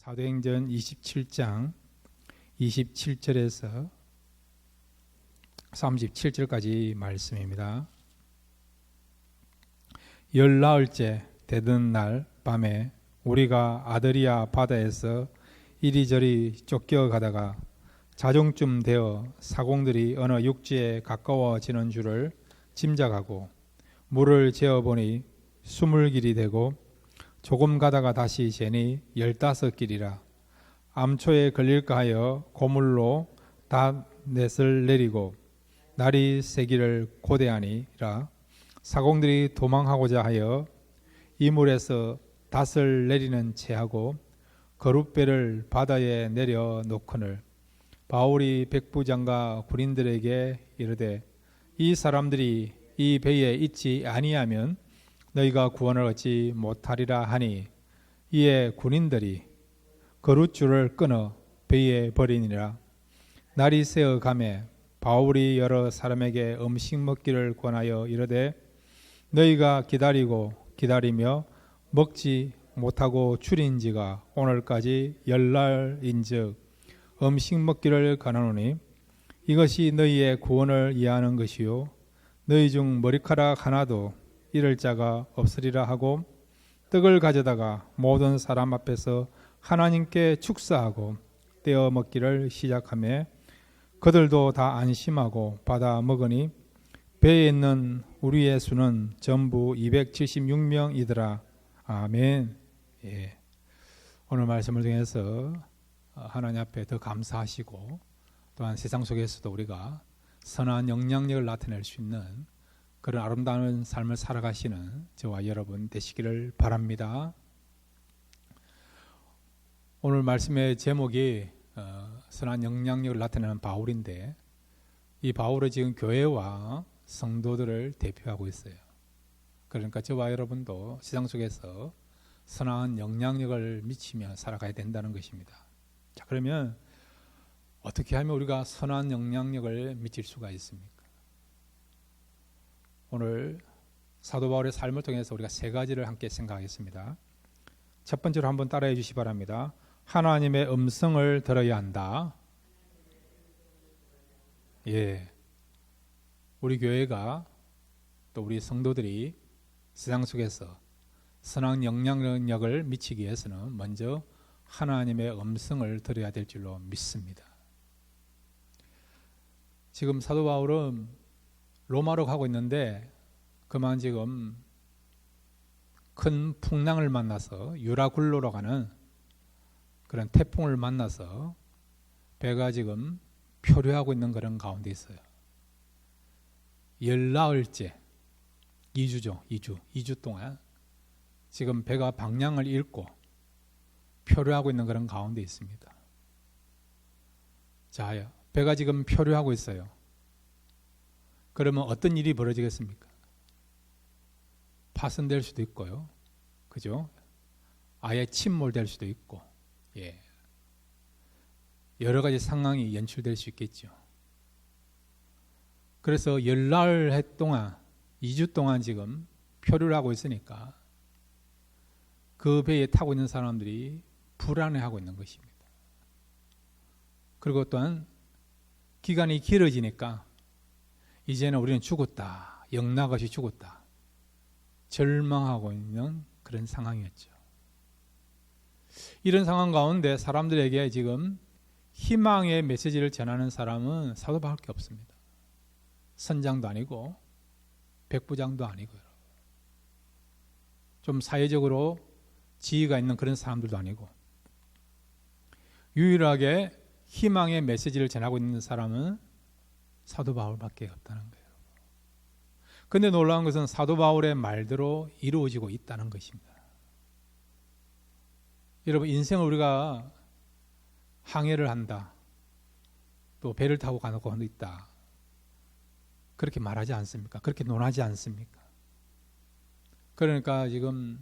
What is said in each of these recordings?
사도행전 27장 27절에서 37절까지 말씀입니다. 열나흘째 되던 날 밤에 우리가 아드리아 바다에서 이리저리 쫓겨가다가 자정쯤 되어 사공들이 어느 육지에 가까워지는 줄을 짐작하고 물을 재어보니 20길이 되고 조금 가다가 다시 재니 15길이라. 암초에 걸릴까 하여 고물로 닷넷을 내리고 날이 새기를 고대하니라. 사공들이 도망하고자 하여 이물에서 닷을 내리는 채하고 거룻배를 바다에 내려 놓거늘 바울이 백부장과 군인들에게 이르되 이 사람들이 이 배에 있지 아니하면 너희가 구원을 얻지 못하리라 하니 이에 군인들이 거룻줄을 끊어 배에 버리니라. 날이 새어 가매 바울이 여러 사람에게 음식 먹기를 권하여 이르되 너희가 기다리며 먹지 못하고 줄인 지가 오늘까지 10날인즉 음식 먹기를 권하노니 이것이 너희의 구원을 이해하는 것이요 너희 중 머리카락 하나도 잃을 자가 없으리라 하고 떡을 가져다가 모든 사람 앞에서 하나님께 축사하고 떼어 먹기를 시작하며 그들도 다 안심하고 받아 먹으니 배에 있는 우리의 수는 전부 276명이더라. 아멘. 예. 오늘 말씀을 통해서 하나님 앞에 더 감사하시고 또한 세상 속에서도 우리가 선한 영향력을 나타낼 수 있는 그런 아름다운 삶을 살아가시는 저와 여러분 되시기를 바랍니다. 오늘 말씀의 제목이 선한 영향력을 나타내는 바울인데 이 바울은 지금 교회와 성도들을 대표하고 있어요. 그러니까 저와 여러분도 세상 속에서 선한 영향력을 미치며 살아가야 된다는 것입니다. 자, 그러면 어떻게 하면 우리가 선한 영향력을 미칠 수가 있습니까? 오늘 사도 바울의 삶을 통해서 우리가 세 가지를 함께 생각하겠습니다. 첫 번째로 한번 따라해 주시기 바랍니다. 하나님의 음성을 들어야 한다. 예, 우리 교회가 또 우리 성도들이 세상 속에서 선한 영향력을 미치기 위해서는 먼저 하나님의 음성을 들어야 될 줄로 믿습니다. 지금 사도 바울은 로마로 가고 있는데 그만 지금 큰 풍랑을 만나서 유라굴로로 가는 그런 태풍을 만나서 배가 지금 표류하고 있는 그런 가운데 있어요. 10나흘째 2주 동안 지금 배가 방향을 잃고 표류하고 있는 그런 가운데 있습니다. 자, 배가 지금 표류하고 있어요. 그러면 어떤 일이 벌어지겠습니까? 파손될 수도 있고요. 그죠? 아예 침몰될 수도 있고, 예. 여러 가지 상황이 연출될 수 있겠죠. 그래서 10날 동안, 2주 동안 지금 표류를 하고 있으니까 그 배에 타고 있는 사람들이 불안해하고 있는 것입니다. 그리고 또한 기간이 길어지니까 이제는 우리는 죽었다. 영락없이 죽었다. 절망하고 있는 그런 상황이었죠. 이런 상황 가운데 사람들에게 지금 희망의 메시지를 전하는 사람은 사도 바울밖에 없습니다. 선장도 아니고 백부장도 아니고요. 좀 사회적으로 지위가 있는 그런 사람들도 아니고 유일하게 희망의 메시지를 전하고 있는 사람은 사도 바울밖에 없다는 거예요. 그런데 놀라운 것은 사도 바울의 말대로 이루어지고 있다는 것입니다. 여러분, 인생을 우리가 항해를 한다, 또 배를 타고 가고 있다, 그렇게 말하지 않습니까? 그렇게 논하지 않습니까? 그러니까 지금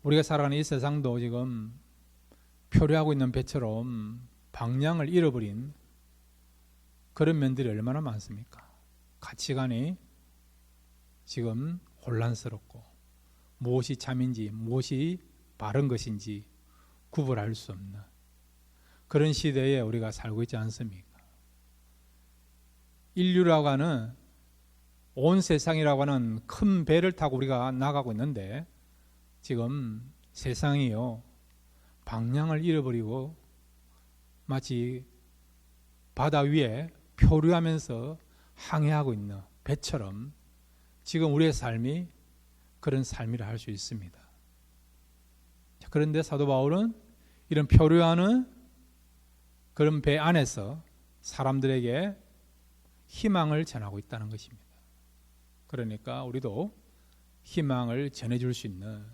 우리가 살아가는 이 세상도 지금 표류하고 있는 배처럼 방향을 잃어버린 그런 면들이 얼마나 많습니까? 가치관이 지금 혼란스럽고 무엇이 참인지 무엇이 바른 것인지 구분할 수 없는 그런 시대에 우리가 살고 있지 않습니까? 인류라고 하는 온 세상이라고 하는 큰 배를 타고 우리가 나가고 있는데 지금 세상이요 방향을 잃어버리고 마치 바다 위에漂流하면서 항해하고 있는 배처럼 지금 우리의 삶이 그런 삶이라 할 수 있습니다. 그런데 사도 바울은 이런漂流하는 그런 배 안에서 사람들에게 희망을 전하고 있다는 것입니다. 그러니까 우리도 희망을 전해줄 수 있는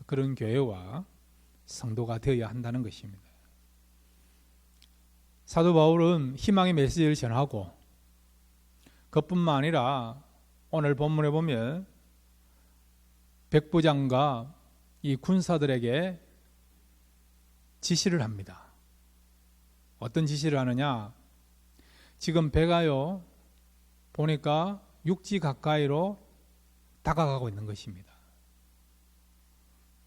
그런 교회와 성도가 되어야 한다는 것입니다. 사도 바울은 희망의 메시지를 전하고 그뿐만 아니라 오늘 본문에 보면 백부장과 이 군사들에게 지시를 합니다. 어떤 지시를 하느냐? 지금 배가요 보니까 육지 가까이로 다가가고 있는 것입니다.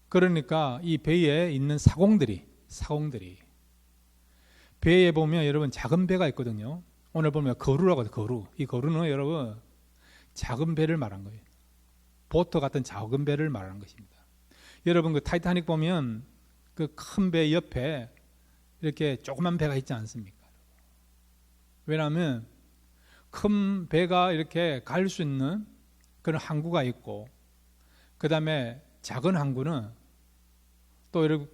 그러니까 이 배에 있는 사공들이 배에 보면 여러분 작은 배가 있거든요. 오늘 보면 거루라고 해요. 거루. 이 거루는 여러분 작은 배를 말한 거예요. 보트 같은 작은 배를 말하는 것입니다. 여러분 그 타이타닉 보면 그 큰 배 옆에 이렇게 조그만 배가 있지 않습니까? 왜냐하면 큰 배가 이렇게 갈 수 있는 그런 항구가 있고 그 다음에 작은 항구는 또 이렇게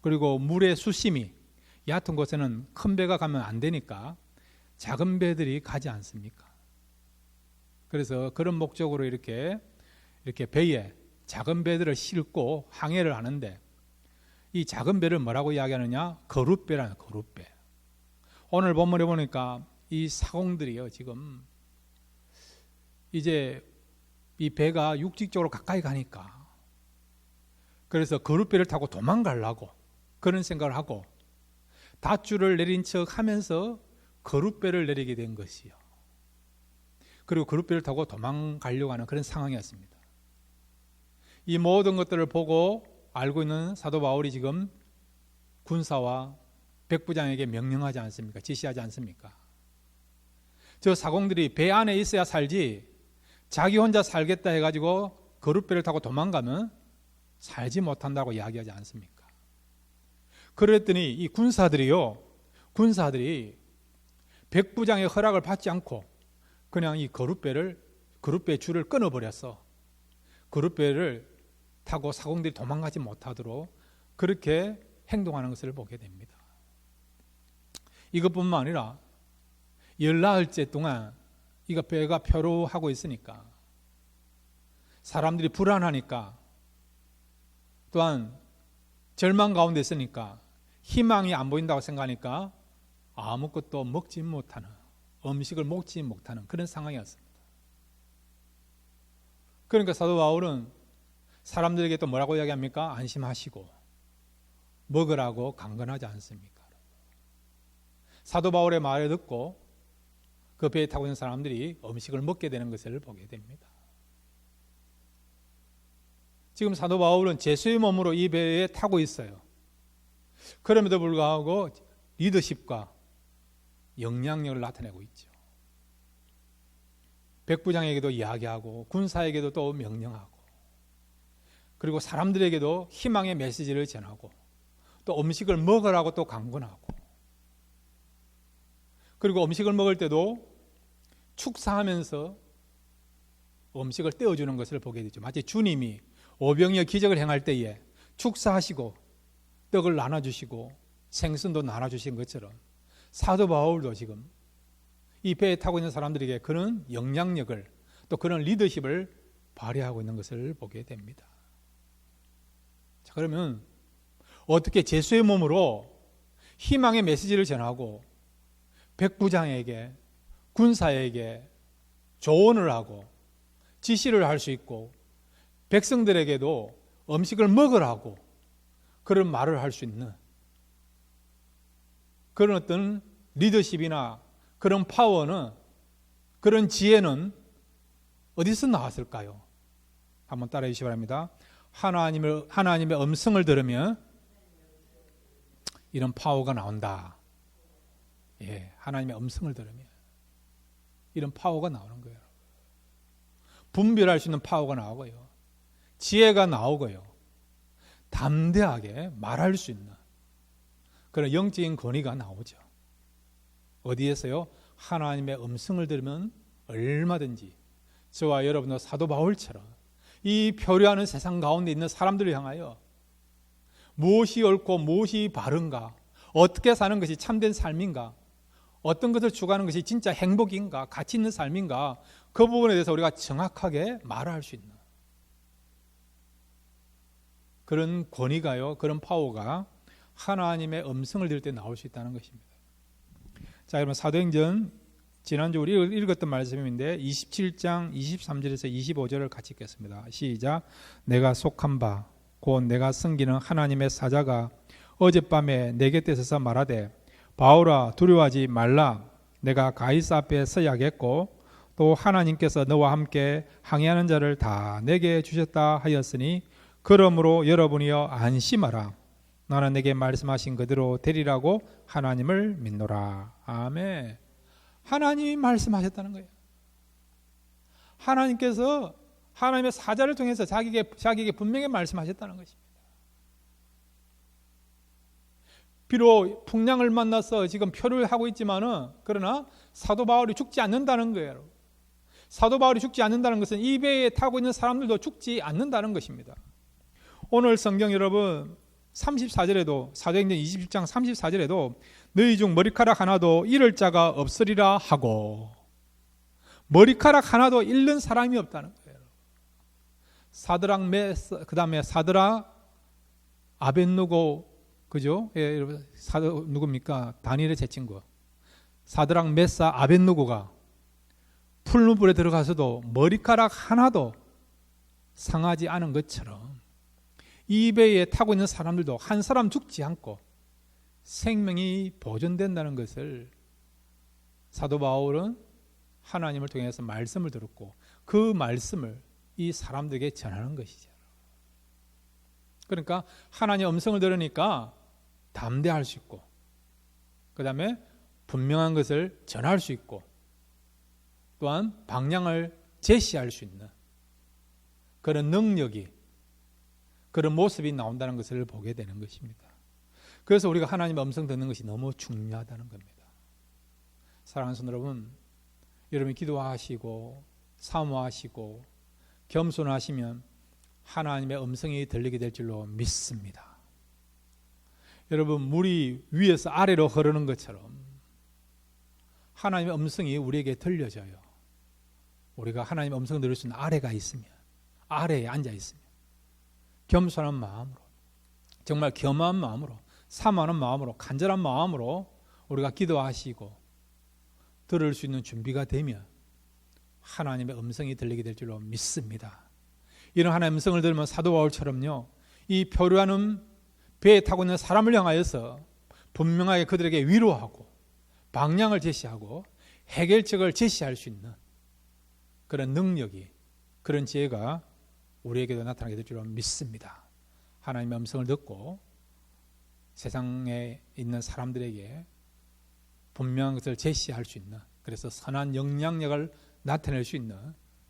그리고 물의 수심이 얕은 곳에는 큰 배가 가면 안 되니까 작은 배들이 가지 않습니까? 그래서 그런 목적으로 이렇게 배에 작은 배들을 싣고 항해를 하는데 이 작은 배를 뭐라고 이야기하느냐? 거룻배라는 거룻배. 오늘 본문에 보니까 이 사공들이요 지금 이제 이 배가 육지 쪽으로 가까이 가니까 그래서 거룻배를 타고 도망가려고 그런 생각을 하고 닷줄을 내린 척 하면서 거룻배를 내리게 된 것이요. 그리고 거룻배를 타고 도망가려고 하는 그런 상황이었습니다. 이 모든 것들을 보고 알고 있는 사도 바울이 지금 군사와 백부장에게 명령하지 않습니까? 지시하지 않습니까? 저 사공들이 배 안에 있어야 살지 자기 혼자 살겠다 해가지고 거룻배를 타고 도망가면 살지 못한다고 이야기하지 않습니까? 그랬더니 이 군사들이 백부장의 허락을 받지 않고 그냥 이 거룻배 줄을 끊어버렸어. 거룻배를 타고 사공들이 도망가지 못하도록 그렇게 행동하는 것을 보게 됩니다. 이것뿐만 아니라 열나흘째 동안 이거 배가漂流하고 있으니까 사람들이 불안하니까 또한 절망 가운데 있으니까 희망이 안 보인다고 생각하니까 아무것도 먹지 못하는 음식을 먹지 못하는 그런 상황이었습니다. 그러니까 사도 바울은 사람들에게 또 뭐라고 이야기합니까? 안심하시고 먹으라고 강건하지 않습니까? 사도 바울의 말을 듣고 그 배에 타고 있는 사람들이 음식을 먹게 되는 것을 보게 됩니다. 지금 사도 바울은 제수의 몸으로 이 배에 타고 있어요. 그럼에도 불구하고 리더십과 영향력을 나타내고 있죠. 백부장에게도 이야기하고 군사에게도 또 명령하고 그리고 사람들에게도 희망의 메시지를 전하고 또 음식을 먹으라고 또 강권하고 그리고 음식을 먹을 때도 축사하면서 음식을 떼어주는 것을 보게 되죠. 마치 주님이 오병이어 기적을 행할 때에 축사하시고 떡을 나눠주시고 생선도 나눠주신 것처럼 사도 바울도 지금 이 배에 타고 있는 사람들에게 그런 영향력을 또 그런 리더십을 발휘하고 있는 것을 보게 됩니다. 자, 그러면 어떻게 제수의 몸으로 희망의 메시지를 전하고 백부장에게 군사에게 조언을 하고 지시를 할 수 있고 백성들에게도 음식을 먹으라고 그런 말을 할 수 있는 그런 어떤 리더십이나 그런 파워는 그런 지혜는 어디서 나왔을까요? 한번 따라해 주시기 바랍니다. 하나님의 음성을 들으면 이런 파워가 나온다. 예, 하나님의 음성을 들으면 이런 파워가 나오는 거예요. 분별할 수 있는 파워가 나오고요. 지혜가 나오고요. 담대하게 말할 수 있는 그런 영적인 권위가 나오죠. 어디에서요? 하나님의 음성을 들으면 얼마든지 저와 여러분도 사도 바울처럼 이 표류하는 세상 가운데 있는 사람들을 향하여 무엇이 옳고 무엇이 바른가, 어떻게 사는 것이 참된 삶인가, 어떤 것을 추구하는 것이 진짜 행복인가, 가치 있는 삶인가, 그 부분에 대해서 우리가 정확하게 말할 수 있는 그런 권위가요, 그런 파워가 하나님의 음성을 들을 때 나올 수 있다는 것입니다. 자, 여러분 사도행전 지난주 우리 읽었던 말씀인데 27장 23절에서 25절을 같이 읽겠습니다. 시작. 내가 속한 바 곧 내가 섬기는 하나님의 사자가 어젯밤에 내 곁에 서서 말하되 바울아 두려워하지 말라. 내가 가이사 앞에 서야겠고 또 하나님께서 너와 함께 항해하는 자를 다 내게 주셨다 하였으니 그러므로 여러분이여 안심하라. 나는 내게 말씀하신 그대로 되리라고 하나님을 믿노라. 아멘. 하나님이 말씀하셨다는 거예요. 하나님께서 하나님의 사자를 통해서 자기에게 분명히 말씀하셨다는 것입니다. 비록 풍랑을 만나서 지금 표류를 하고 있지만은 그러나 사도 바울이 죽지 않는다는 거예요. 사도 바울이 죽지 않는다는 것은 이 배에 타고 있는 사람들도 죽지 않는다는 것입니다. 오늘 성경 여러분 34절에도 사도행전 27장 34절에도 너희 중 머리카락 하나도 잃을 자가 없으리라 하고 머리카락 하나도 잃는 사람이 없다는 거예요. 사드락 메사 그다음에 사드락 아벳느고 그죠? 예, 여러분 누굽니까? 다니엘의 제 친구 사드락 메사 아벳느고가 풀무불에 들어가서도 머리카락 하나도 상하지 않은 것처럼 이 배에 타고 있는 사람들도 한 사람 죽지 않고 생명이 보존된다는 것을 사도 바울은 하나님을 통해서 말씀을 들었고 그 말씀을 이 사람들에게 전하는 것이죠. 그러니까 하나님의 음성을 들으니까 담대할 수 있고 그 다음에 분명한 것을 전할 수 있고 또한 방향을 제시할 수 있는 그런 능력이 그런 모습이 나온다는 것을 보게 되는 것입니다. 그래서 우리가 하나님의 음성 듣는 것이 너무 중요하다는 겁니다. 사랑하는 성도 여러분, 여러분이 기도하시고 사모하시고 겸손하시면 하나님의 음성이 들리게 될 줄로 믿습니다. 여러분 물이 위에서 아래로 흐르는 것처럼 하나님의 음성이 우리에게 들려져요. 우리가 하나님의 음성을 들을 수 있는 아래가 있으면 아래에 앉아 있으면 겸손한 마음으로 정말 겸한 마음으로 사모하는 마음으로 간절한 마음으로 우리가 기도하시고 들을 수 있는 준비가 되면 하나님의 음성이 들리게 될 줄로 믿습니다. 이런 하나님의 음성을 들으면 사도 바울처럼요 이 표류하는 배에 타고 있는 사람을 향하여서 분명하게 그들에게 위로하고 방향을 제시하고 해결책을 제시할 수 있는 그런 능력이 그런 지혜가 우리에게도 나타나게 될 줄로 믿습니다. 하나님의 음성을 듣고 세상에 있는 사람들에게 분명한 것을 제시할 수 있는 그래서 선한 영향력을 나타낼 수 있는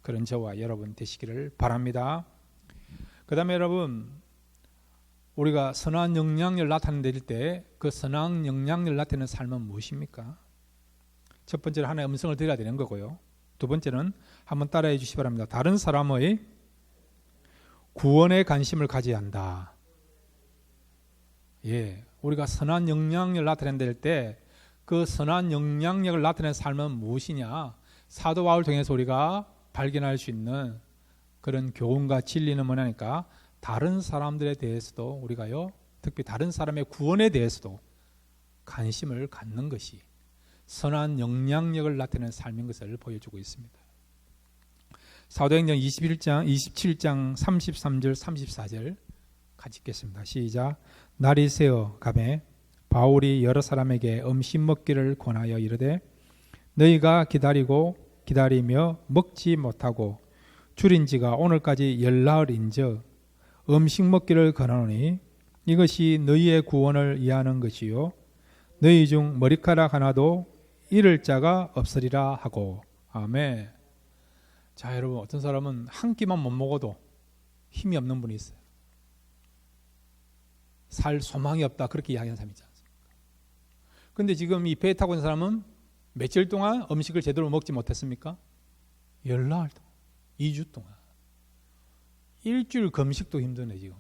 그런 저와 여러분 되시기를 바랍니다. 그 다음에 여러분 우리가 선한 영향력을 나타낼 때 그 선한 영향력을 나타내는 삶은 무엇입니까? 첫 번째는 하나님의 음성을 들어야 되는 거고요. 두 번째는 한번 따라해 주시기 바랍니다. 다른 사람의 구원에 관심을 가져야 한다. 예, 우리가 선한 영향력을 나타낼 때 그 선한 영향력을 나타내는 삶은 무엇이냐? 사도 바울을 통해서 우리가 발견할 수 있는 그런 교훈과 진리는 뭐냐니까 다른 사람들에 대해서도 우리가요 특히 다른 사람의 구원에 대해서도 관심을 갖는 것이 선한 영향력을 나타내는 삶인 것을 보여주고 있습니다. 사도행전 27장 33절 34절 같이 읽겠습니다. 시작. 날이 새어 가매 바울이 여러 사람에게 음식 먹기를 권하여 이르되 너희가 기다리며 먹지 못하고 줄인 지가 오늘까지 열나흘인즉 음식 먹기를 권하노니 이것이 너희의 구원을 이해하는 것이요 너희 중 머리카락 하나도 잃을 자가 없으리라 하고. 아멘. 자, 여러분, 어떤 사람은 한 끼만 못 먹어도 힘이 없는 분이 있어요. 살 소망이 없다, 그렇게 이야기하는 사람이 있지 않습니까? 근데 지금 이 배에 타고 있는 사람은 며칠 동안 음식을 제대로 먹지 못했습니까? 열나흘 동안, 2주 동안, 일주일 금식도 힘드네 지금.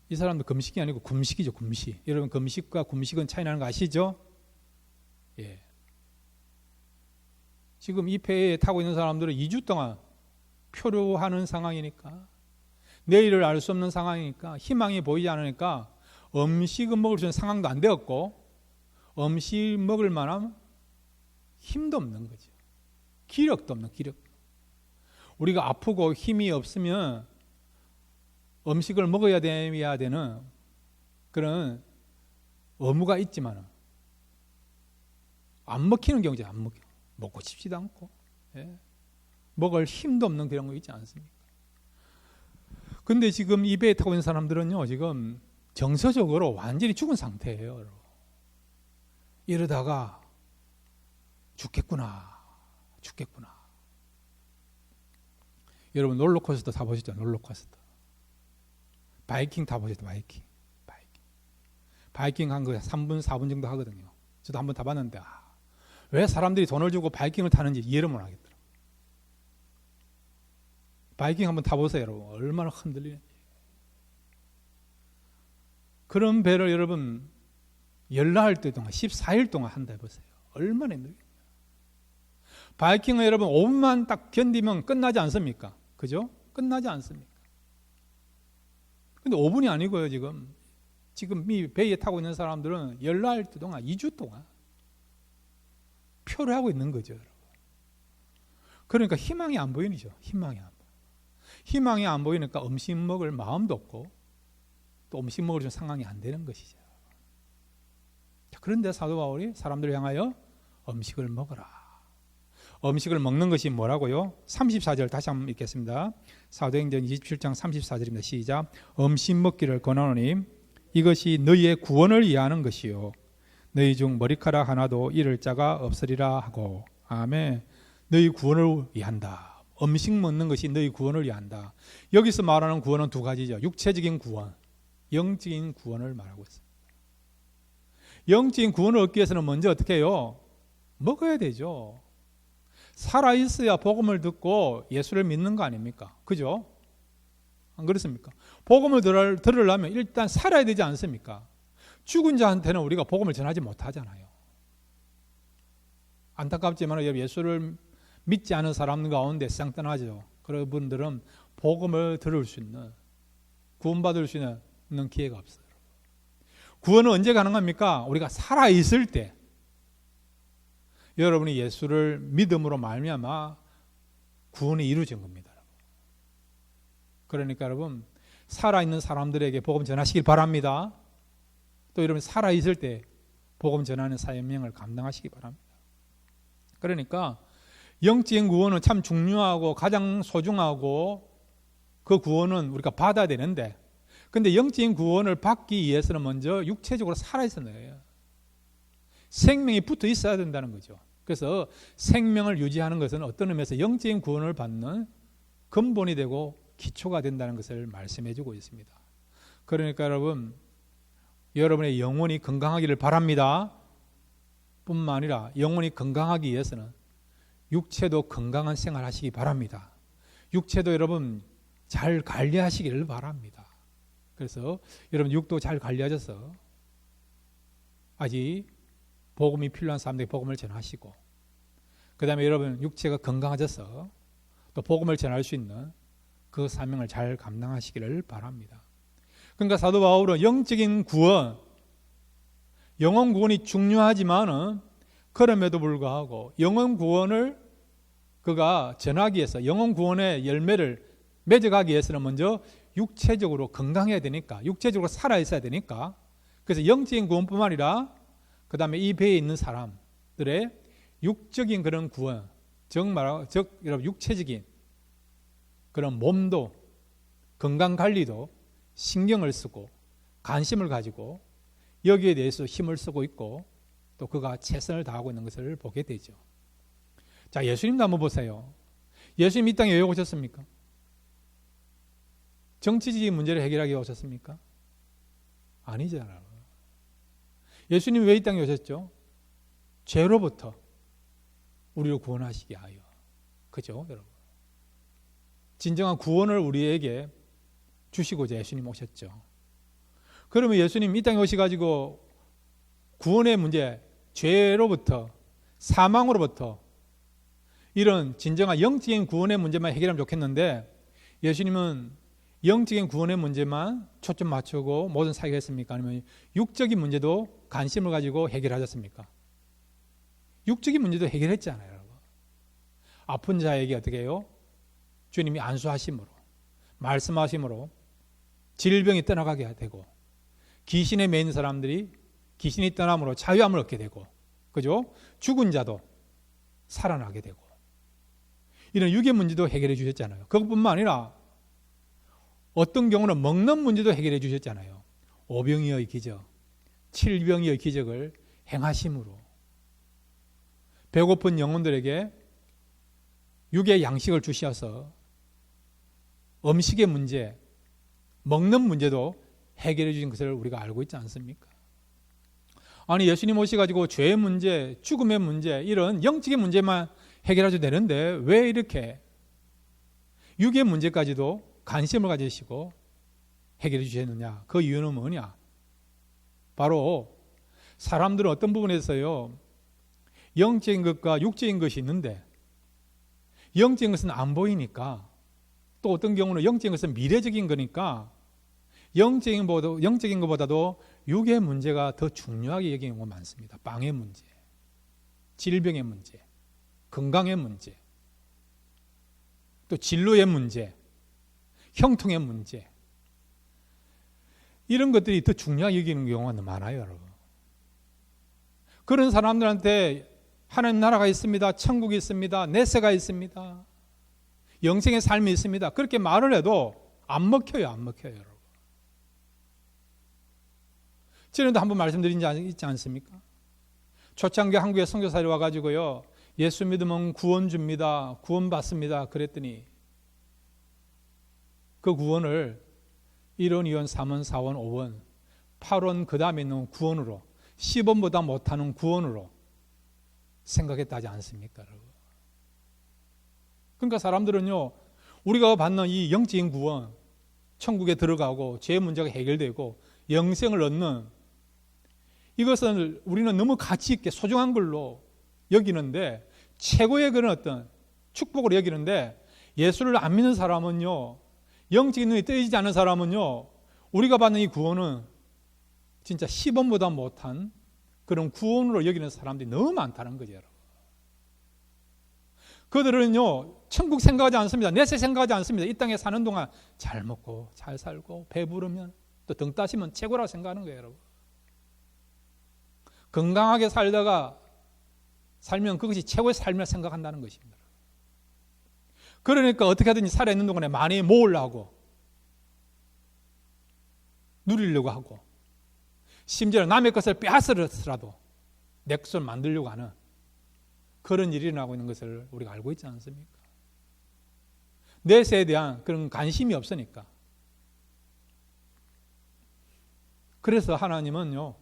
이 사람도 금식이 아니고 금식이죠, 금식. 여러분, 금식과 금식은 차이 나는 거 아시죠? 예. 지금 이 배에 타고 있는 사람들은 2주 동안 표류하는 상황이니까, 내일을 알 수 없는 상황이니까, 희망이 보이지 않으니까 음식은 먹을 수 있는 상황도 안 되었고, 음식 먹을 만한 힘도 없는 거죠. 기력도 없는, 기력. 우리가 아프고 힘이 없으면 음식을 먹어야 되는 그런 의무가 있지만 안 먹히는 경우죠. 안 먹혀. 먹고 싶지도 않고, 예. 먹을 힘도 없는 그런 거 있지 않습니까? 근데 지금 이 배에 타고 있는 사람들은요, 지금 정서적으로 완전히 죽은 상태예요. 여러분. 이러다가 죽겠구나. 여러분, 롤러코스터 타보셨죠? 롤러코스터. 바이킹 타보셨죠? 바이킹 한 거 3분, 4분 정도 하거든요. 저도 한번 타봤는데, 왜 사람들이 돈을 주고 바이킹을 타는지 이해를 못 하겠더라고요. 바이킹 한번 타보세요, 여러분. 얼마나 흔들리는지. 그런 배를 여러분, 열나흘 동안, 14일 동안 한다 해보세요. 얼마나 힘들겠어요. 바이킹은 여러분 5분만 딱 견디면 끝나지 않습니까? 그죠? 끝나지 않습니까? 근데 5분이 아니고요, 지금 이 배에 타고 있는 사람들은 열나흘 동안, 2주 동안 표를 하고 있는 거죠, 여러분. 그러니까 희망이 안 보이죠. 희망이 안 보이니까 음식 먹을 마음도 없고 또 음식 먹을 상황이 안 되는 것이죠. 그런데 사도 바울이 사람들을 향하여 음식을 먹어라. 음식을 먹는 것이 뭐라고요? 34절 다시 한번 읽겠습니다. 사도행전 27장 34절입니다. 시작. 음식 먹기를 권하노니 이것이 너희의 구원을 위하는 것이요 너희 중 머리카락 하나도 잃을 자가 없으리라 하고. 아멘. 너희 구원을 위한다. 음식 먹는 것이 너희 구원을 위한다. 여기서 말하는 구원은 두 가지죠. 육체적인 구원, 영적인 구원을 말하고 있습니다. 영적인 구원을 얻기 위해서는 먼저 어떻게 해요? 먹어야 되죠. 살아있어야 복음을 듣고 예수를 믿는 거 아닙니까? 그죠? 안 그렇습니까? 복음을 들으려면 일단 살아야 되지 않습니까? 죽은 자한테는 우리가 복음을 전하지 못하잖아요. 안타깝지만 예수를 믿지 않은 사람 가운데 세상 떠나죠. 그런 분들은 복음을 들을 수 있는, 구원받을 수 있는 기회가 없어요. 구원은 언제 가능합니까? 우리가 살아있을 때 여러분이 예수를 믿음으로 말미암아 구원이 이루어진 겁니다. 그러니까 여러분, 살아있는 사람들에게 복음 전하시길 바랍니다. 또 여러분 살아있을 때 복음 전하는 사명을 감당하시기 바랍니다. 그러니까 영적인 구원은 참 중요하고 가장 소중하고 그 구원은 우리가 받아야 되는데, 근데 영적인 구원을 받기 위해서는 먼저 육체적으로 살아있어야 해요. 생명이 붙어 있어야 된다는 거죠. 그래서 생명을 유지하는 것은 어떤 의미에서 영적인 구원을 받는 근본이 되고 기초가 된다는 것을 말씀해 주고 있습니다. 그러니까 여러분의 영혼이 건강하기를 바랍니다. 뿐만 아니라 영혼이 건강하기 위해서는 육체도 건강한 생활 하시기 바랍니다. 육체도 여러분 잘 관리하시기를 바랍니다. 그래서 여러분 육도 잘 관리하셔서 아직 복음이 필요한 사람들에게 복음을 전하시고, 그 다음에 여러분 육체가 건강하셔서 또 복음을 전할 수 있는 그 사명을 잘 감당하시기를 바랍니다. 그러니까 사도 바울은 영적인 구원, 영혼 구원이 중요하지만은 그럼에도 불구하고 영혼 구원을 그가 전하기 위해서, 영혼 구원의 열매를 맺어가기 위해서는 먼저 육체적으로 건강해야 되니까, 육체적으로 살아 있어야 되니까, 그래서 영적인 구원뿐만 아니라 그 다음에 이 배에 있는 사람들의 육적인 그런 구원, 즉 여러분 육체적인 그런 몸도 건강 관리도 신경을 쓰고 관심을 가지고 여기에 대해서 힘을 쓰고 있고 또 그가 최선을 다하고 있는 것을 보게 되죠. 자, 예수님도 한번 보세요. 예수님 이 땅에 왜 오셨습니까? 정치적인 문제를 해결하기 위해 오셨습니까? 아니잖아요. 예수님 왜 이 땅에 오셨죠? 죄로부터 우리를 구원하시게 하여. 그죠, 여러분? 진정한 구원을 우리에게 주시고자 예수님 오셨죠. 그러면 예수님 이 땅에 오셔가지고 구원의 문제, 죄로부터, 사망으로부터 이런 진정한 영적인 구원의 문제만 해결하면 좋겠는데 예수님은 영적인 구원의 문제만 초점 맞추고 모든 사역을 했습니까? 아니면 육적인 문제도 관심을 가지고 해결하셨습니까? 육적인 문제도 해결했잖아요. 여러분. 아픈 자에게 어떻게 해요? 주님이 안수하심으로, 말씀하심으로 질병이 떠나가게 되고 귀신에 매인 사람들이 귀신이 떠남으로 자유함을 얻게 되고, 그죠? 죽은 자도 살아나게 되고 이런 육의 문제도 해결해 주셨잖아요. 그것뿐만 아니라 어떤 경우는 먹는 문제도 해결해 주셨잖아요. 오병이어의 기적, 칠병이어의 기적을 행하심으로 배고픈 영혼들에게 육의 양식을 주셔서 음식의 문제, 먹는 문제도 해결해 주신 것을 우리가 알고 있지 않습니까? 아니 예수님 오셔가지고 죄의 문제, 죽음의 문제 이런 영적인 문제만 해결하셔도 되는데 왜 이렇게 육의 문제까지도 관심을 가지시고 해결해 주셨느냐? 그 이유는 뭐냐? 바로 사람들은 어떤 부분에서요 영적인 것과 육적인 것이 있는데 영적인 것은 안 보이니까 또 어떤 경우는 영적인 것은 미래적인 거니까 영적인 것보다도 육의 문제가 더 중요하게 여기는 경우가 많습니다. 빵의 문제, 질병의 문제, 건강의 문제, 또 진로의 문제, 형통의 문제 이런 것들이 더 중요하게 여기는 경우가 많아요. 여러분. 그런 사람들한테 하나님 나라가 있습니다. 천국이 있습니다. 내세가 있습니다. 영생의 삶이 있습니다. 그렇게 말을 해도 안 먹혀요. 안 먹혀요. 여러분. 전에도 한번 말씀드린 적 있지 않습니까? 초창기 한국에 선교사들이 와가지고요 예수 믿으면 구원 줍니다. 구원 받습니다. 그랬더니 그 구원을 1원, 2원, 3원, 4원, 5원, 8원 그 다음에 있는 구원으로 10원보다 못하는 구원으로 생각했다 하지 않습니까? 여러분? 그러니까 사람들은요 우리가 받는 이 영적인 구원, 천국에 들어가고 죄 문제가 해결되고 영생을 얻는 이것을 우리는 너무 가치 있게 소중한 걸로 여기는데 최고의 그런 어떤 축복으로 여기는데 예수를 안 믿는 사람은요 영적인 눈이 뜨이지 않는 사람은요 우리가 받는 이 구원은 진짜 10원보다 못한 그런 구원으로 여기는 사람들이 너무 많다는 거죠. 여러분. 그들은요 천국 생각하지 않습니다. 내세 생각하지 않습니다. 이 땅에 사는 동안 잘 먹고 잘 살고 배부르면 또 등 따시면 최고라고 생각하는 거예요. 여러분. 건강하게 살면 그것이 최고의 삶이라 생각한다는 것입니다. 그러니까 어떻게 하든지 살아있는 동안에 많이 모으려고 누리려고 하고 심지어 남의 것을 빼앗으라도 내 것을 만들려고 하는 그런 일이 일어나고 있는 것을 우리가 알고 있지 않습니까? 내세에 대한 그런 관심이 없으니까. 그래서 하나님은요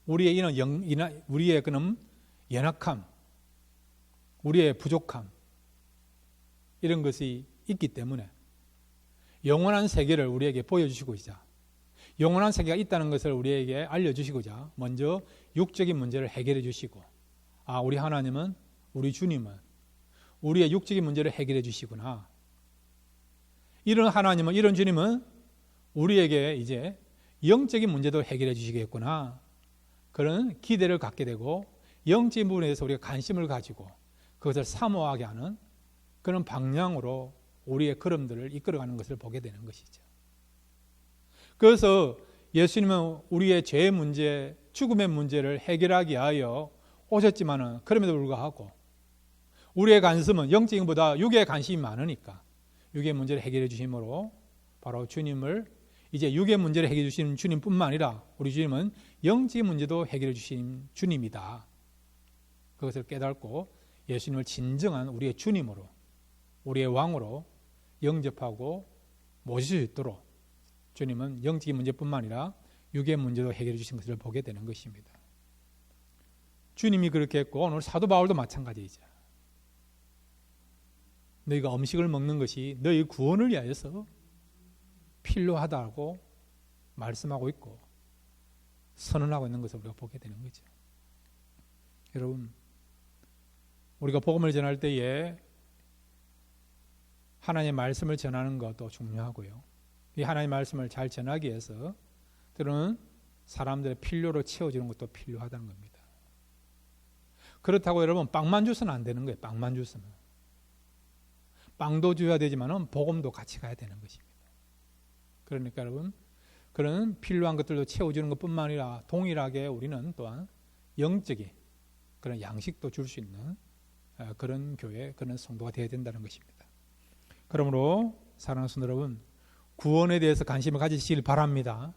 우리의 그런 연약함, 우리의 부족함 이런 것이 있기 때문에 영원한 세계를 우리에게 보여주시고자 영원한 세계가 있다는 것을 우리에게 알려주시고자 먼저 육적인 문제를 해결해 주시고 우리 하나님은 우리 주님은 우리의 육적인 문제를 해결해 주시구나. 이런 하나님은 이런 주님은 우리에게 이제 영적인 문제도 해결해 주시겠구나. 그런 기대를 갖게 되고 영적인 부분에 대해서 우리가 관심을 가지고 그것을 사모하게 하는 그런 방향으로 우리의 걸음들을 이끌어가는 것을 보게 되는 것이죠. 그래서 예수님은 우리의 죄의 문제, 죽음의 문제를 해결하기 위하여 오셨지만은 그럼에도 불구하고 우리의 관심은 영적인 것보다 육의 관심이 많으니까 육의 문제를 해결해 주심으로 바로 주님을 이제 육의 문제를 해결해 주시는 주님뿐만 아니라 우리 주님은 영적인 문제도 해결해 주신 주님이다. 그것을 깨닫고 예수님을 진정한 우리의 주님으로, 우리의 왕으로 영접하고 모실 수 있도록 주님은 영적인 문제뿐만 아니라 육의 문제도 해결해 주신 것을 보게 되는 것입니다. 주님이 그렇게 했고 오늘 사도 바울도 마찬가지이죠. 너희가 음식을 먹는 것이 너희 구원을 위하여서 필요하다고 말씀하고 있고 선언하고 있는 것을 우리가 보게 되는 거죠. 여러분, 우리가 복음을 전할 때에 하나님의 말씀을 전하는 것도 중요하고요. 이 하나님의 말씀을 잘 전하기 위해서 때로는 사람들의 필요로 채워주는 것도 필요하다는 겁니다. 그렇다고 여러분 빵만 주서는 안 되는 거예요. 빵만 주서는. 빵도 줘야 되지만 복음도 같이 가야 되는 것입니다. 그러니까 여러분 그런 필요한 것들도 채워주는 것뿐만 아니라 동일하게 우리는 또한 영적인 그런 양식도 줄 수 있는 그런 교회, 그런 성도가 되어야 된다는 것입니다. 그러므로 사랑하는 성도 여러분, 구원에 대해서 관심을 가지시길 바랍니다.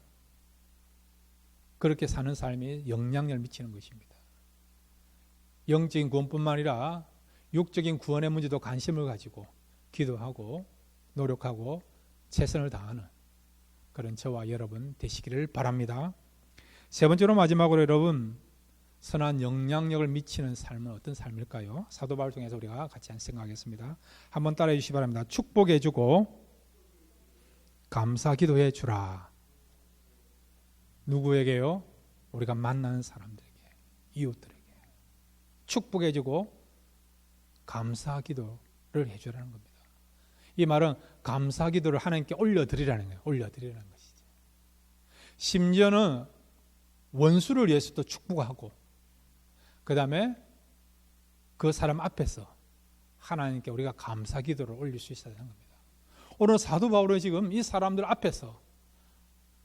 그렇게 사는 삶이 영향력을 미치는 것입니다. 영적인 구원뿐만 아니라 육적인 구원의 문제도 관심을 가지고 기도하고 노력하고 최선을 다하는 그런 저와 여러분 되시기를 바랍니다. 세 번째로 마지막으로 여러분, 선한 영향력을 미치는 삶은 어떤 삶일까요? 사도 바울 통해서 우리가 같이 생각하겠습니다. 한번 따라해 주시기 바랍니다. 축복해 주고 감사 기도해 주라. 누구에게요? 우리가 만나는 사람들에게, 이웃들에게 축복해 주고 감사 기도를 해 주라는 겁니다. 이 말은 감사 기도를 하나님께 올려드리라는 거예요. 올려드리라는 것이죠. 심지어는 원수를 위해서도 축복하고 그 다음에 그 사람 앞에서 하나님께 우리가 감사 기도를 올릴 수 있어야 하는 겁니다. 오늘 사도 바울은 지금 이 사람들 앞에서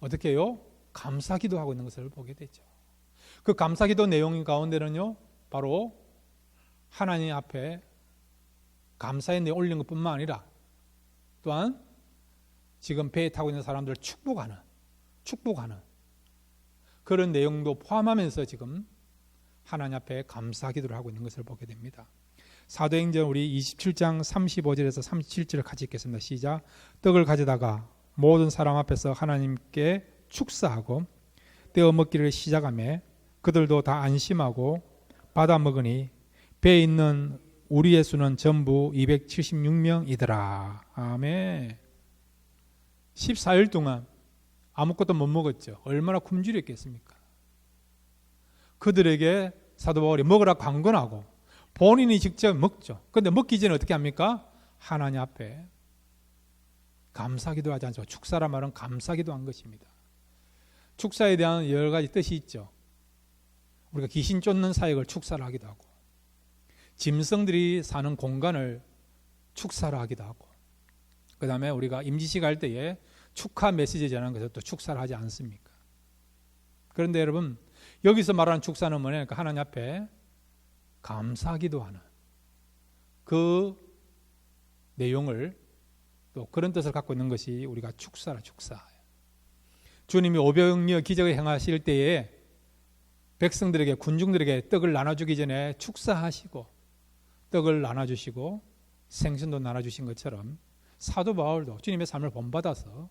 어떻게 해요? 감사 기도하고 있는 것을 보게 되죠. 그 감사 기도 내용 가운데는요, 바로 하나님 앞에 감사의 내용 올리는 것뿐만 아니라 또한 지금 배에 타고 있는 사람들을 축복하는 그런 내용도 포함하면서 지금 하나님 앞에 감사 기도를 하고 있는 것을 보게 됩니다. 사도행전 우리 27장 35절에서 37절을 같이 읽겠습니다. 시작. 떡을 가져다가 모든 사람 앞에서 하나님께 축사하고 떼어 먹기를 시작하며 그들도 다 안심하고 받아 먹으니 배에 있는 우리의 수는 전부 276명이더라. 아멘. 14일 동안 아무것도 못 먹었죠. 얼마나 굶주렸겠습니까? 그들에게 사도 바울이 먹으라 강권하고 본인이 직접 먹죠. 그런데 먹기 전에 어떻게 합니까? 하나님 앞에 감사기도 하지 않죠. 축사라 말은 감사기도 한 것입니다. 축사에 대한 여러 가지 뜻이 있죠. 우리가 귀신 쫓는 사역을 축사를 하기도 하고 짐승들이 사는 공간을 축사를 하기도 하고 그 다음에 우리가 임지식 할 때에 축하 메시지 전하는 것을 또 축사를 하지 않습니까? 그런데 여러분 여기서 말하는 축사는 뭐냐니까 하나님 앞에 감사기도 하는 그 내용을 또 그런 뜻을 갖고 있는 것이 우리가 축사라 축사. 주님이 오병이어 기적을 행하실 때에 백성들에게 군중들에게 떡을 나눠주기 전에 축사하시고 떡을 나눠주시고 생선도 나눠주신 것처럼 사도 바울도 주님의 삶을 본받아서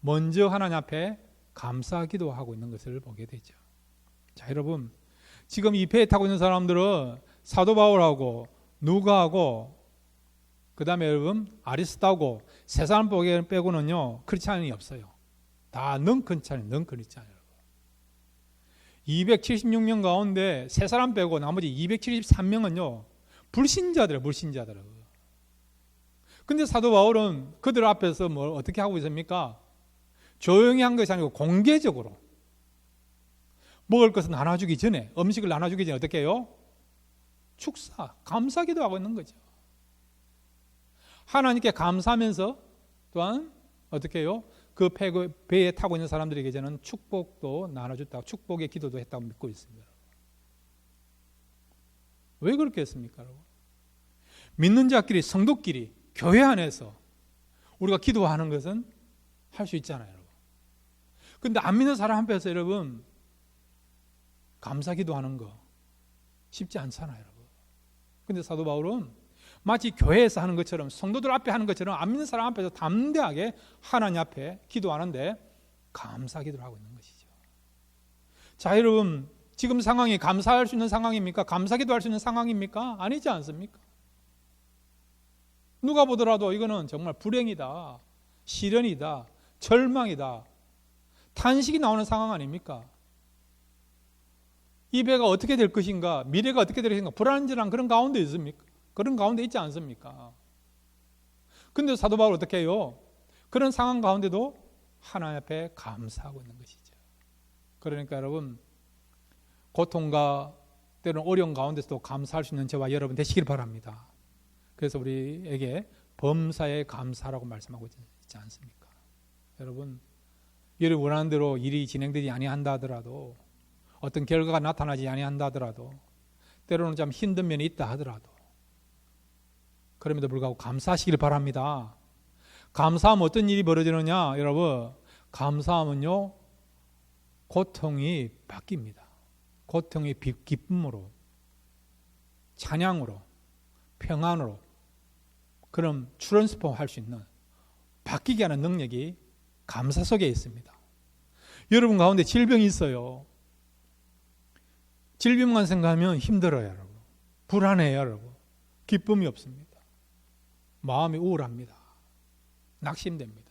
먼저 하나님 앞에 감사기도 하고 있는 것을 보게 되죠. 자, 여러분 지금 이 배에 타고 있는 사람들은 사도 바울하고 누가하고 그 다음에 여러분 아리스타고 세 사람 빼고는요 크리스찬이 없어요. 다 넌크리스찬이에요. 넌크리스찬. 276명 가운데 세 사람 빼고 나머지 273명은요 불신자들이에요. 불신자들. 근데 사도 바울은 그들 앞에서 뭘 어떻게 하고 있습니까? 조용히 한 것이 아니고 공개적으로 먹을 것을 나눠주기 전에, 음식을 나눠주기 전에 어떻게 해요? 축사, 감사기도 하고 있는 거죠. 하나님께 감사하면서 또한 어떻게 해요? 그 배에 타고 있는 사람들에게 저는 축복도 나눠줬다고, 축복의 기도도 했다고 믿고 있습니다. 왜 그렇게 했습니까, 여러분? 믿는 자끼리, 성도끼리, 교회 안에서 우리가 기도하는 것은 할 수 있잖아요, 여러분. 근데 안 믿는 사람 앞에서 여러분 감사 기도하는 거 쉽지 않잖아요, 여러분. 근데 사도 바울은 마치 교회에서 하는 것처럼, 성도들 앞에 하는 것처럼 안 믿는 사람 앞에서 담대하게 하나님 앞에 기도하는데 감사 기도를 하고 있는 것이죠. 자, 여러분, 지금 상황이 감사할 수 있는 상황입니까? 감사 기도할 수 있는 상황입니까? 아니지 않습니까? 누가 보더라도 이거는 정말 불행이다, 시련이다, 절망이다, 탄식이 나오는 상황 아닙니까? 이 배가 어떻게 될 것인가, 미래가 어떻게 될 것인가, 불안전한 그런 가운데 있습니까? 그런 가운데 있지 않습니까? 근데 사도 바울 어떻게 해요? 그런 상황 가운데도 하나님 앞에 감사하고 있는 것이죠. 그러니까 여러분, 고통과 때로는 어려운 가운데서도 감사할 수 있는 저와 여러분 되시길 바랍니다. 그래서 우리에게 범사에 감사라고 말씀하고 있지 않습니까? 여러분, 여러분 원하는 대로 일이 진행되지 아니한다 하더라도, 어떤 결과가 나타나지 아니한다 하더라도, 때로는 좀 힘든 면이 있다 하더라도, 그럼에도 불구하고 감사하시길 바랍니다. 감사하면 어떤 일이 벌어지느냐, 여러분, 감사하면요 고통이 바뀝니다. 고통이 기쁨으로, 찬양으로, 평안으로, 그럼 트랜스폼 할 수 있는, 바뀌게 하는 능력이 감사 속에 있습니다. 여러분 가운데 질병이 있어요. 질병만 생각하면 힘들어요, 여러분. 불안해요, 여러분. 기쁨이 없습니다. 마음이 우울합니다. 낙심됩니다.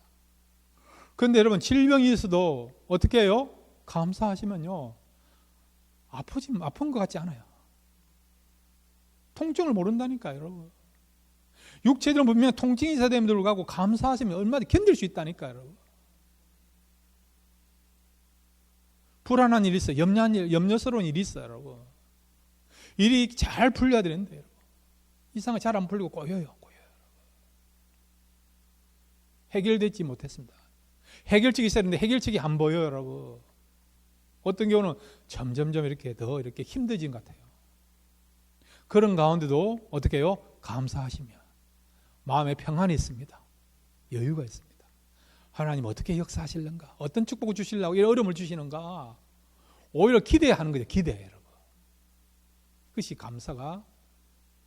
그런데 여러분, 질병이 있어도 어떻게 해요? 감사하시면요 아픈 것 같지 않아요. 통증을 모른다니까요, 여러분. 육체적으로 분명히 통증이 있어야 됨에도 불구하고 감사하시면 얼마든지 견딜 수 있다니까요, 여러분. 불안한 일이 있어요. 염려스러운 일이 있어요, 여러분. 일이 잘 풀려야 되는데 여러분, 이상하게 잘 안 풀리고 꼬여요. 해결되지 못했습니다. 해결책이 있어야 되는데 해결책이 안 보여요, 여러분. 어떤 경우는 점점점 이렇게 더 이렇게 힘들어진 것 같아요. 그런 가운데도 어떻게 해요? 감사하시면 마음에 평안이 있습니다. 여유가 있습니다. 하나님 어떻게 역사하실는가? 어떤 축복을 주시려고 이런 어려움을 주시는가? 오히려 기대하는 거죠. 기대, 여러분. 그것이 감사가,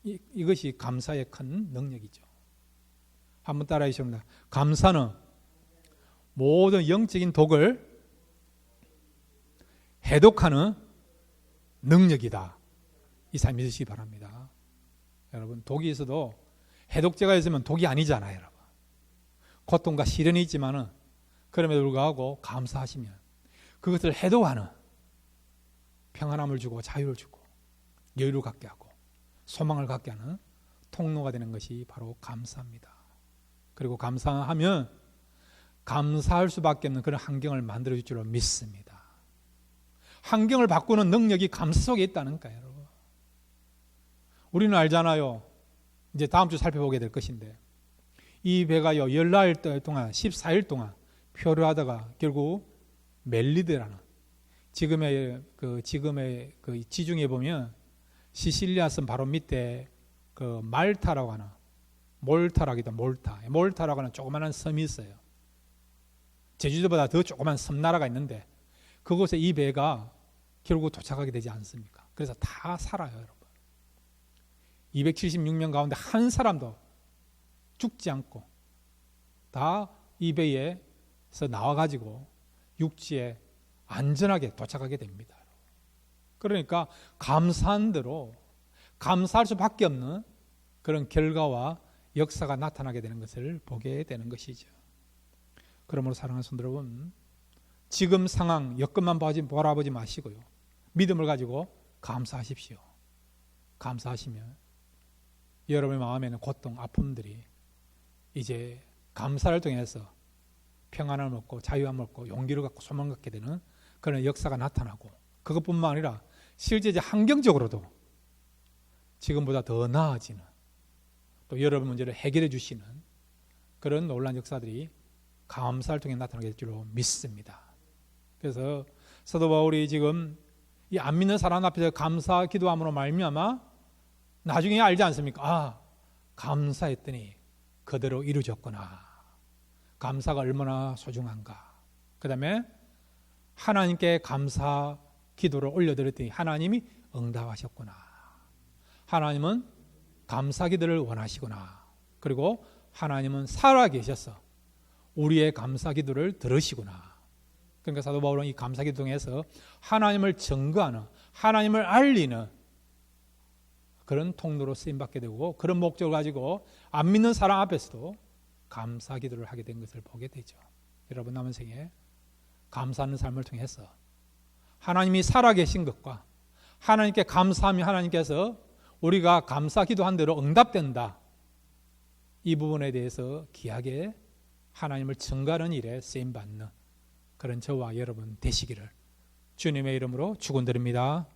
이것이 감사의 큰 능력이죠. 한번 따라해 주십니다. 감사는 모든 영적인 독을 해독하는 능력이다. 이 삶 믿으시기 바랍니다. 여러분, 독이 있어도 해독제가 있으면 독이 아니잖아요, 여러분. 고통과 시련이 있지만은 그럼에도 불구하고 감사하시면 그것을 해독하는, 평안함을 주고 자유를 주고 여유를 갖게 하고 소망을 갖게 하는 통로가 되는 것이 바로 감사입니다. 그리고 감사하면 감사할 수밖에 없는 그런 환경을 만들어줄 줄로 믿습니다. 환경을 바꾸는 능력이 감사 속에 있다는 거예요, 여러분. 우리는 알잖아요. 이제 다음 주 살펴보게 될 것인데, 이 배가요 14일 동안 14일 동안 표류하다가 결국 멜리드라는 지금의 그 지중해 보면 시실리아 섬 바로 밑에 그 말타라고 하는, 몰타라기도 몰타라고 하는 조그마한 섬이 있어요. 제주도보다 더 조그만 섬나라가 있는데 그곳에 이 배가 결국 도착하게 되지 않습니까? 그래서 다 살아요, 여러분. 276명 가운데 한 사람도 죽지 않고 다 이 배에서 나와가지고 육지에 안전하게 도착하게 됩니다. 그러니까 감사한 대로 감사할 수밖에 없는 그런 결과와 역사가 나타나게 되는 것을 보게 되는 것이죠. 그러므로 사랑하는 성도 여러분, 지금 상황 여건만 바라보지 마시고요, 믿음을 가지고 감사하십시오. 감사하시면 여러분의 마음에는 고통, 아픔들이 이제 감사를 통해서 평안함을 얻고 자유함을 얻고 용기를 갖고 소망을 갖게 되는 그런 역사가 나타나고, 그것뿐만 아니라 실제 환경적으로도 지금보다 더 나아지는, 또 여러분 문제를 해결해 주시는 그런 놀라운 역사들이 감사를 통해 나타나게 될 줄로 믿습니다. 그래서 사도 바울이 지금 이 안 믿는 사람 앞에서 감사 기도함으로 말미암아 나중에 알지 않습니까? 아, 감사했더니 그대로 이루어졌구나. 감사가 얼마나 소중한가. 그 다음에 하나님께 감사 기도를 올려드렸더니 하나님이 응답하셨구나. 하나님은 감사 기도를 원하시구나. 그리고 하나님은 살아계셔서 우리의 감사 기도를 들으시구나. 그러니까 사도 바울은 이 감사 기도 통해서 하나님을 증거하는, 하나님을 알리는 그런 통로로 쓰임받게 되고, 그런 목적을 가지고 안 믿는 사람 앞에서도 감사 기도를 하게 된 것을 보게 되죠. 여러분 남은 생에 감사하는 삶을 통해서 하나님이 살아계신 것과 하나님께 감사하며 하나님께서 우리가 감사 기도한 대로 응답된다, 이 부분에 대해서 귀하게 하나님을 증거하는 일에 쓰임받는 그런 저와 여러분 되시기를 주님의 이름으로 축원드립니다.